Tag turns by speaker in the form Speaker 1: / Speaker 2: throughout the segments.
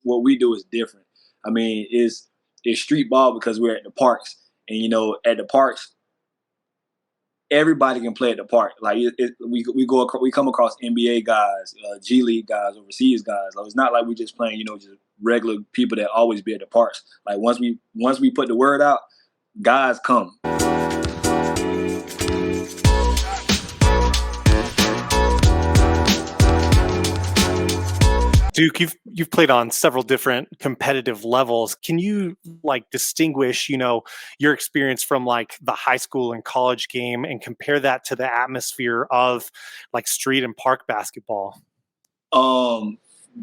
Speaker 1: what we do is different. I mean, it's street ball because we're at the parks, and at the parks, everybody can play at the park. Like we come across NBA guys, G League guys, overseas guys. Like, it's not like we're just playing, just regular people that always be at the parks. Like once we put the word out, guys come.
Speaker 2: Duke, you've played on several different competitive levels. Can you distinguish, your experience from the high school and college game and compare that to the atmosphere of street and park basketball?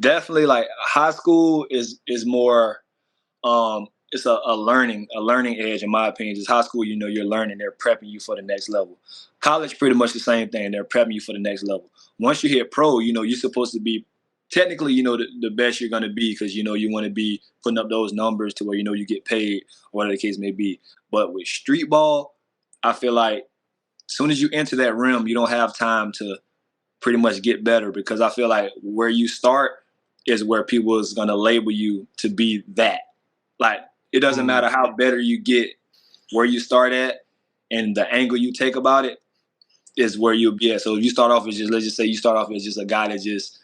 Speaker 1: Definitely high school is more it's a learning edge in my opinion. Just high school, you're learning, they're prepping you for the next level. College pretty much the same thing, they're prepping you for the next level. Once you hit pro, you're supposed to be technically, the best you're going to be because, you want to be putting up those numbers to where, you get paid, or whatever the case may be. But with street ball, I feel like as soon as you enter that realm, you don't have time to pretty much get better because I feel like where you start is where people is going to label you to be that. Like, it doesn't matter how better you get, where you start at and the angle you take about it is where you'll be at. So if you start off as let's just say you start off as just a guy that just,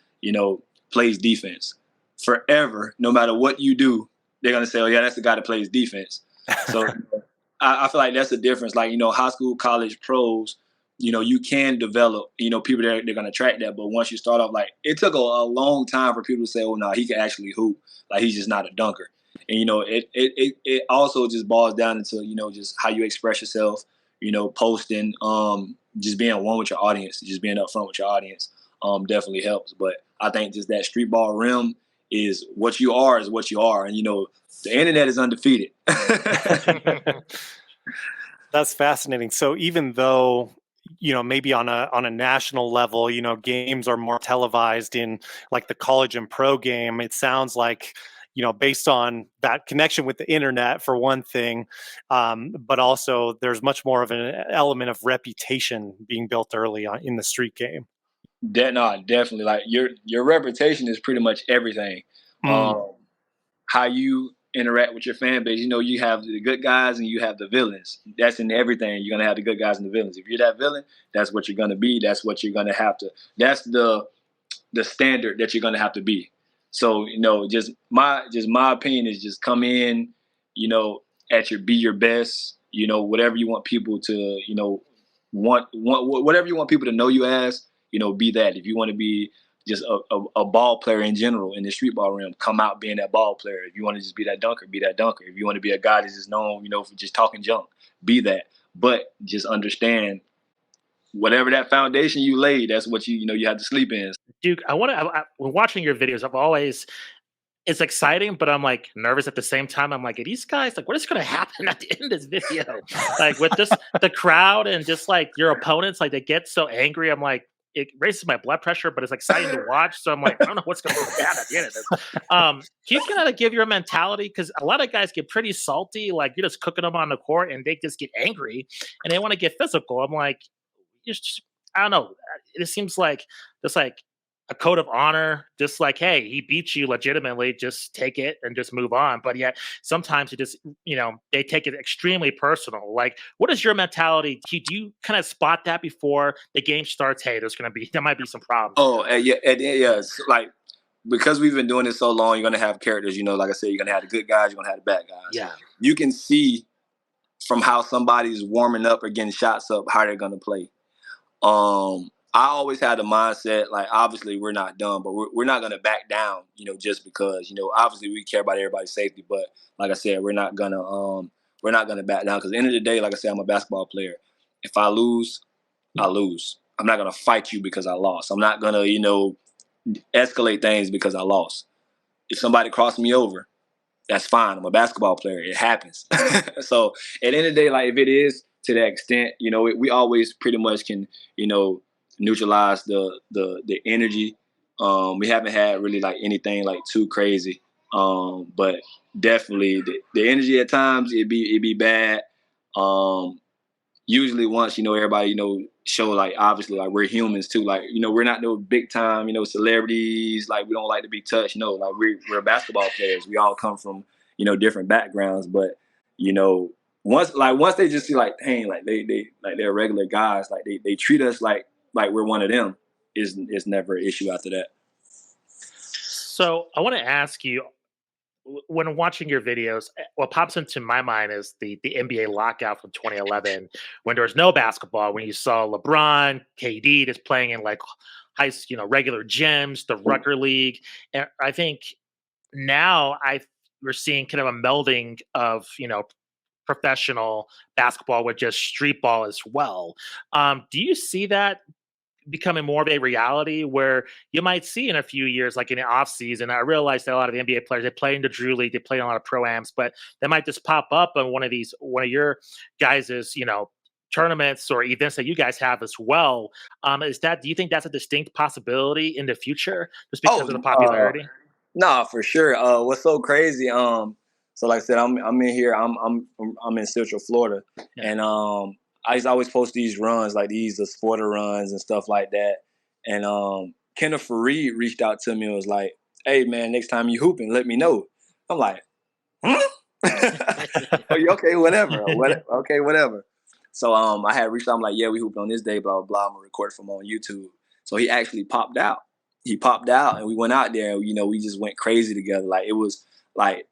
Speaker 1: plays defense forever, no matter what you do, they're going to say, oh yeah, that's the guy that plays defense. So I feel like that's the difference. Like, high school, college, pros, you can develop, people they're going to track that. But once you start off, it took a long time for people to say, oh no, he can actually hoop. Like, he's just not a dunker. And, it also just boils down into, just how you express yourself, posting, just being one with your audience, just being upfront with your audience. Definitely helps. But I think just that street ball realm is what you are, and the internet is undefeated.
Speaker 2: That's fascinating. So even though maybe on a national level, games are more televised in the college and pro game, it sounds like based on that connection with the internet for one thing, but also there's much more of an element of reputation being built early on in the street game.
Speaker 1: Definitely. Like your reputation is pretty much everything. How you interact with your fan base. You have the good guys and you have the villains. That's in everything. You're gonna have the good guys and the villains. If you're that villain, that's what you're gonna be. That's what you're gonna have to. That's the standard that you're gonna have to be. So just my opinion is just come in, be your best. Whatever you want people to, want whatever you want people to know you as. Be that. If you want to be just a ball player in general in the street ball realm, come out being that ball player. If you want to just be that dunker, be that dunker. If you want to be a guy that's just known, for just talking junk, be that. But just understand whatever that foundation you laid, that's what you have to sleep in.
Speaker 3: Duke, when watching your videos, it's exciting, but I'm nervous at the same time. I'm are these guys what is going to happen at the end of this video? With this, the crowd and just your opponents, they get so angry. I'm it raises my blood pressure, but it's exciting to watch. So I'm I don't know what's going to go down at the end of this. Can you kind of give your mentality? Because a lot of guys get pretty salty. You're just cooking them on the court and they just get angry and they want to get physical. I'm I don't know. It seems just a code of honor, just hey, he beat you legitimately, just take it and just move on. But yet sometimes it just, they take it extremely personal. What is your mentality? Do you kind of spot that before the game starts? Hey, there might be some problems.
Speaker 1: Oh, yeah. It's because we've been doing this so long, you're going to have characters, like I said, you're going to have the good guys, you're going to have the bad guys.
Speaker 3: Yeah.
Speaker 1: You can see from how somebody's warming up or getting shots up, how they're going to play. I always had the mindset, obviously we're not done, but we're not going to back down, just because, obviously we care about everybody's safety. But like I said, we're not going to back down because at the end of the day, like I said, I'm a basketball player. If I lose, I lose. I'm not going to fight you because I lost. I'm not going to, escalate things because I lost. If somebody crossed me over, that's fine. I'm a basketball player. It happens. So at the end of the day, if it is to that extent, we always pretty much can, neutralize the energy. We haven't had really anything too crazy. But definitely the energy at times it'd be bad. usually once, everybody, show like, obviously, like, we're humans too. Like, we're not no big time, celebrities. Like, we don't like to be touched. No, like, we're basketball players. We all come from, different backgrounds. But, once they just see like, hey, like they're regular guys, like they treat us like we're one of them, is never an issue after that.
Speaker 3: So I want to ask you, when watching your videos, what pops into my mind is the NBA lockout from 2011, when there was no basketball, when you saw LeBron, KD just playing in like regular gyms, the Rucker League. And I think now we're seeing kind of a melding of professional basketball with just street ball as well. Do you see that becoming more of a reality where you might see in a few years, like in the off season? I realize that a lot of the NBA players, they play in the Drew League, they play in a lot of pro-ams, but they might just pop up on one of your guys's, tournaments or events that you guys have as well. Do you think that's a distinct possibility in the future just because of the popularity?
Speaker 1: Nah, for sure. What's so crazy? So like I said, I'm in here. I'm in Central Florida,
Speaker 3: Yeah.
Speaker 1: and I used to always post these runs, like the sporter runs and stuff like that. And Kenneth Fareed reached out to me and was like, "Hey man, next time you hooping, let me know." I'm like, "Hmm? Okay, whatever. Okay, whatever." So I had reached out. I'm like, "Yeah, we hooping on this day, blah blah blah. I'm gonna record from on YouTube." So he actually popped out. He popped out, and we went out there. We just went crazy together. Like, it was like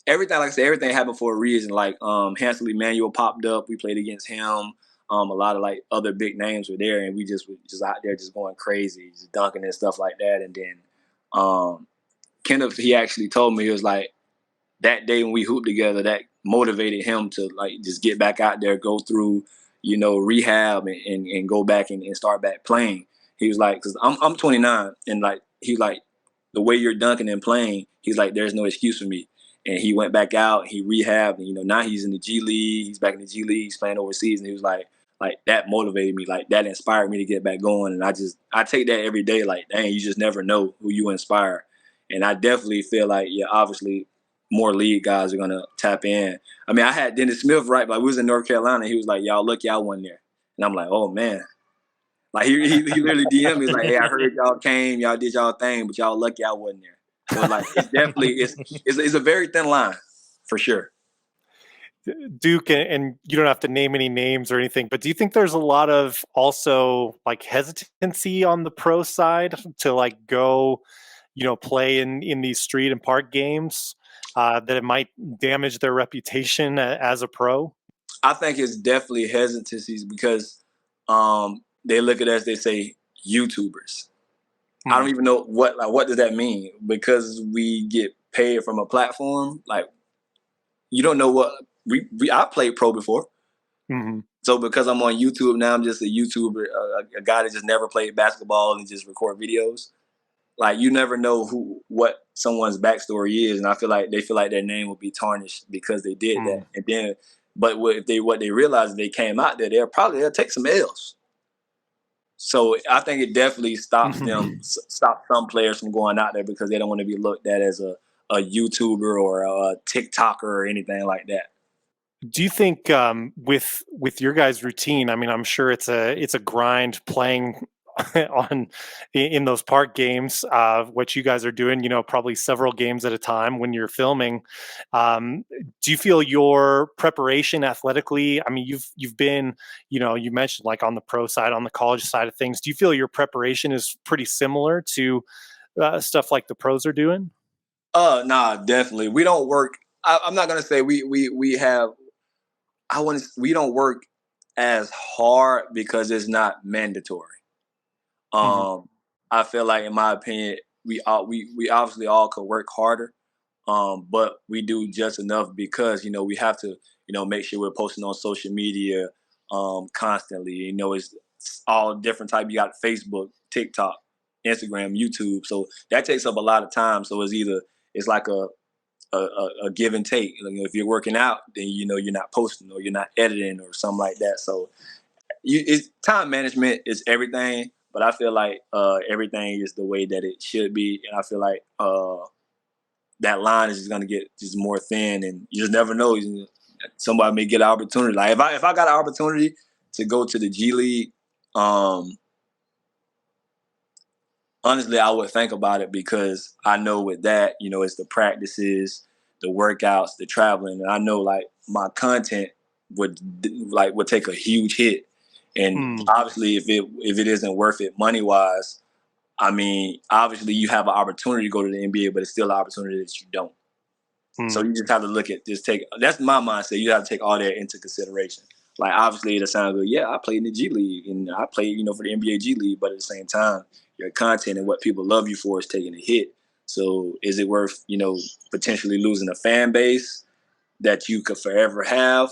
Speaker 1: everything. Like I said, everything happened for a reason. Like Hansel Emmanuel popped up. We played against him. A lot of like other big names were there, and we just were just out there just going crazy, just dunking and stuff like that. And then Kenneth, he actually told me, he was like, that day when we hooped together, that motivated him to like just get back out there, go through, rehab and go back and start back playing. He was like, because I'm 29, and like he like, the way you're dunking and playing, he's like, there's no excuse for me. And he went back out, he rehabbed, and now he's in the G League, he's back in the G League, he's playing overseas, and he was like that motivated me, like that inspired me to get back going. And I take that every day, like, dang, you just never know who you inspire. And I definitely feel like, yeah, obviously more league guys are gonna tap in. I mean, I had Dennis Smith, right? Like, we was in North Carolina. He was like, "Y'all lucky I wasn't there," and I'm like, "Oh man!" Like he literally DM'd me, he's like, "Hey, I heard y'all came, y'all did y'all thing, but y'all lucky I wasn't there." So like, it's definitely it's a very thin line, for sure.
Speaker 2: Duke, and you don't have to name any names or anything, but do you think there's a lot of also like hesitancy on the pro side to like go, play in these street and park games, that it might damage their reputation as a pro?
Speaker 1: I think it's definitely hesitancies because they look at us, they say YouTubers. I don't even know what does that mean, because we get paid from a platform. Like, you don't know what I played pro before.
Speaker 2: Mm-hmm.
Speaker 1: So because I'm on YouTube now, I'm just a YouTuber, a guy that just never played basketball and just record videos. Like, you never know what someone's backstory is, and I feel like they feel like their name will be tarnished because they did that. And then, but what they realize, if they came out there, they'll take some L's. So I think it definitely stops some players from going out there because they don't want to be looked at as a YouTuber or a TikToker or anything like that.
Speaker 2: Do you think with your guys' routine? I mean, I'm sure it's a grind playing in those park games. What you guys are doing, probably several games at a time when you're filming. Do you feel your preparation athletically? I mean, you've been, you mentioned like on the pro side, on the college side of things. Do you feel your preparation is pretty similar to stuff like the pros are doing?
Speaker 1: Nah, definitely. We don't work. I'm not gonna say we have. We don't work as hard because it's not mandatory. I feel like, in my opinion, we obviously all could work harder, but we do just enough because we have to make sure we're posting on social media constantly. It's all different type. You got Facebook, TikTok, Instagram, YouTube, so that takes up a lot of time. So it's like a give and take. If you're working out, then you're not posting or you're not editing or something like that. So it's time management is everything, but I feel like everything is the way that it should be, and I feel like that line is just gonna get just more thin, and you just never know. Somebody may get an opportunity. Like, if I got an opportunity to go to the G League, honestly, I would think about it because I know with that, it's the practices, the workouts, the traveling, and I know like my content would take a huge hit, and obviously if it isn't worth it money wise, I mean, obviously you have an opportunity to go to the NBA, but it's still an opportunity that you don't. So you just have to look at that's my mindset. You have to take all that into consideration. Like obviously it'll sound good. Yeah, I played in the G League and I played, for the NBA G League, but at the same time, your content and what people love you for is taking a hit. So is it worth, potentially losing a fan base that you could forever have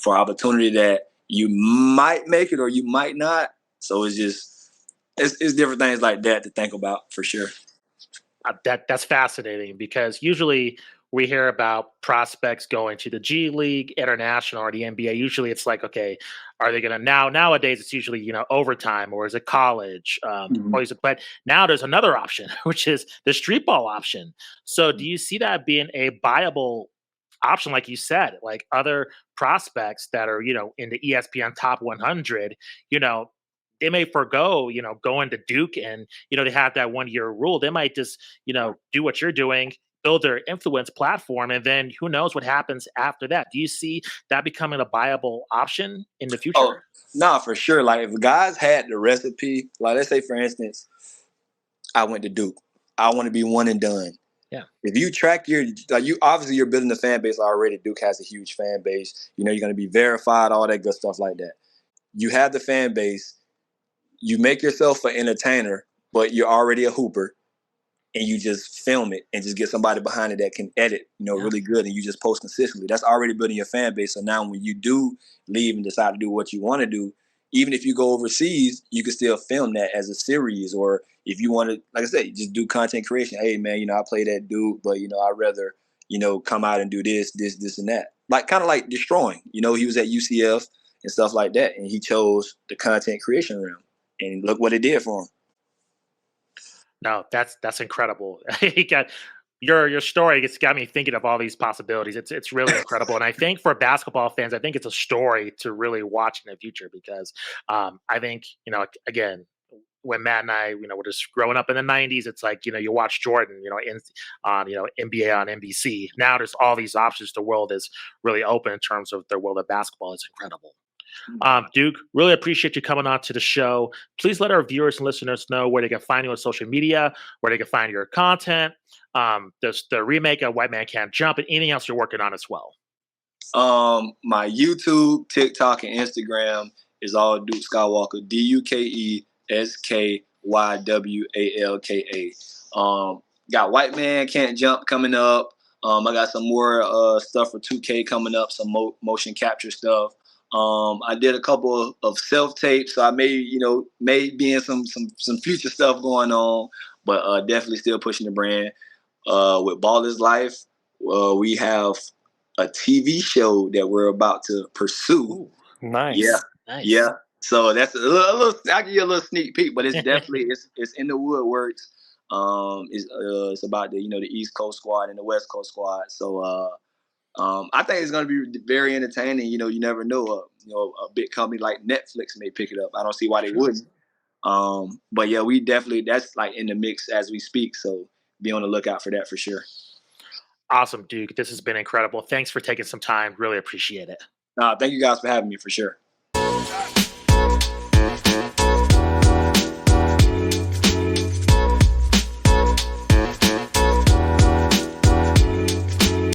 Speaker 1: for opportunity that you might make it or you might not? So it's different things like that to think about for sure.
Speaker 3: That's fascinating because usually we hear about prospects going to the G League, International, or the NBA. Usually it's like, okay, are they going to nowadays it's usually, overtime or is it college? But now there's another option, which is the street ball option. So do you see that being a viable option, like you said, like other prospects that are, in the ESPN top 100, they may forego, going to Duke and, they have that 1 year rule. They might just, do what you're doing, build their influence platform, and then who knows what happens after that. Do you see that becoming a viable option in the future?
Speaker 1: Oh, no, for sure. Like if guys had the recipe, like let's say for instance, I went to Duke. I want to be one and done.
Speaker 3: Yeah.
Speaker 1: If you track you obviously you're building a fan base already. Duke has a huge fan base. You're going to be verified, all that good stuff like that. You have the fan base. You make yourself an entertainer, but you're already a hooper, and you just film it and just get somebody behind it that can edit, really good, and you just post consistently. That's already building your fan base. So now when you do leave and decide to do what you want to do, even if you go overseas, you can still film that as a series. Or if you want to, like I said, just do content creation. Hey man, I play that dude, but I'd rather, come out and do this, and that. Like kind of like Destroying. He was at UCF and stuff like that, and he chose the content creation realm. And look what it did for him.
Speaker 3: No, that's incredible. You got your story. It's got me thinking of all these possibilities. It's really incredible, and I think for basketball fans, I think it's a story to really watch in the future because I think again when Matt and I were just growing up in the '90s, it's like you watch Jordan on NBA on NBC. Now there's all these options. The world is really open in terms of the world of basketball. It's incredible. Duke, really appreciate you coming on to the show. Please let our viewers and listeners know where they can find you on social media, where they can find your content. There's the remake of White Man Can't Jump, and anything else you're working on as well.
Speaker 1: My YouTube, TikTok, and Instagram is all Duke Skywalka. DUKESKYWALKA. Got White Man Can't Jump coming up. I got some more stuff for 2K coming up, some motion capture stuff. I did a couple of self tapes, so I may be in some future stuff going on, but definitely still pushing the brand. With Ballislife, we have a TV show that we're about to pursue.
Speaker 2: Ooh, nice.
Speaker 1: Yeah,
Speaker 3: Nice.
Speaker 1: yeah. So that's a little. I'll give you a little sneak peek, but it's definitely it's in the woodworks. It's about the the East Coast squad and the West Coast squad. So I think it's going to be very entertaining. You never know. A big company like Netflix may pick it up. I don't see why they wouldn't. But yeah, we definitely that's like in the mix as we speak. So be on the lookout for that for sure.
Speaker 3: Awesome, Duke. This has been incredible. Thanks for taking some time. Really appreciate it.
Speaker 1: Thank you guys for having me for sure.